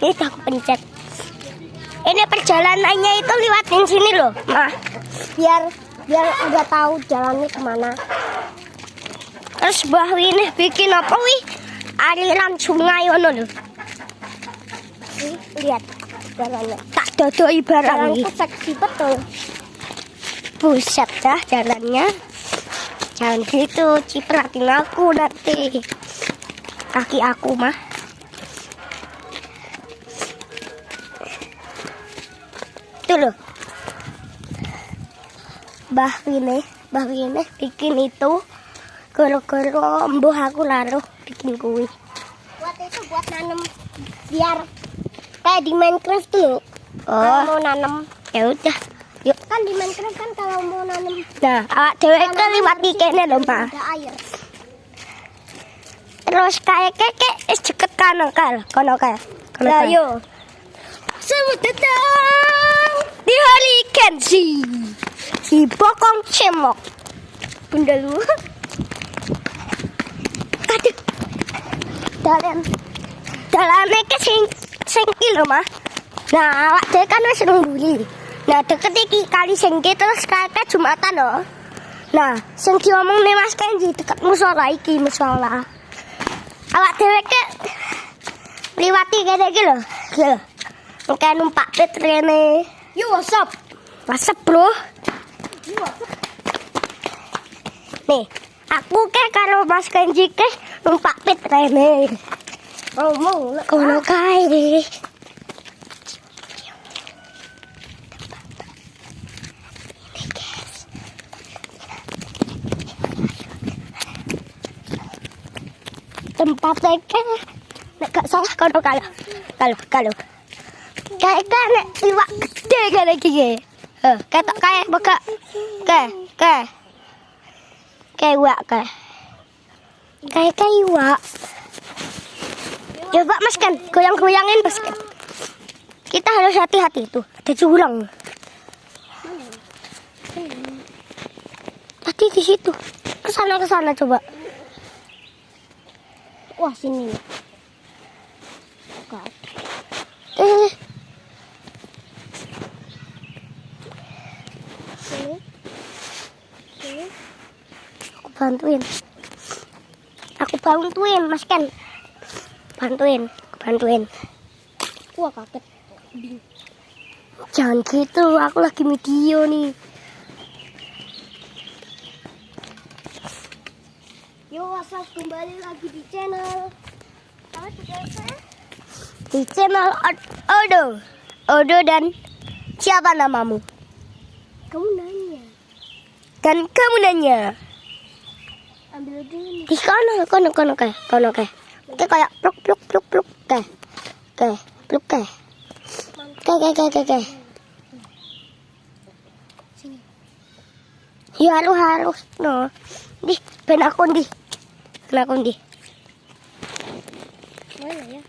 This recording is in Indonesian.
Ini aku pencet. Ini perjalanannya itu lewatin sini loh, Ma. Biar udah tahu jalannya kemana. Terus Mbah ini bikin apa wih? Aliran sungai ono lho. Lihat jalannya. Tak dodoi barang iki. Seksi betul. Buset dah jalannya. Jangan gitu, cipratin aku nanti. Kaki aku mah. Itu loh. Mbah ini bikin itu. Goro-goro mbuh aku laruh bikin kuih. Buat itu buat nanam biar kayak di Minecraft tuh. Oh, mau nanam. Ya udah. Yuk kan di Minecraft kan kalau mau nanam. Nah, awak dhewe ke liwat kene lho, Pak. Ada air. Terus kayak wis deket kono kae. Lah yo. Selamat datang di hari Kenzi. Si bokong cemok. Bunda lu. Aduh. Dalane ke sing kilo, Mah. Nah, awak dhewe kan wis nembuli. Nah, deket iki kali sengke terus kakek Jumatan loh. Nah, sing diomongne Mas Kenzi deket musala iki, musala. Awak dhewe ke liwati kene iki lho. Lho. Engke numpak pit rene. Yo, WhatsApp. WhatsApp, Bro. Yo, WhatsApp. Nih, aku ke karo Mas Kenzi ke numpak pit rene. Mau kono kae. Tempatnya nek gak salah kono kalau kayak nek iwak gede kayak gini. Ketok kayak beka kayak iwak kayak iwak. Coba Mas Ken, goyang-goyangin Mas Ken. Kita harus hati-hati tuh, ada jurang. Tadi di situ. Kesana coba. Wah, sini. Sini. Aku bantuin, Mas Ken. Bantuin. Wah, kaget. Jangan gitu, aku lagi video nih. Yo, WhatsApp kembali lagi di channel. Di channel Odo dan siapa namamu? Kamu nanya. Dan kamu nanya. Ambil dulu. Di kono kayak. Oke, kayak pluk. Kayak. Pluk kayak. Kayak. Sini. Ya harus. No. Di ben akun di. Mana ya?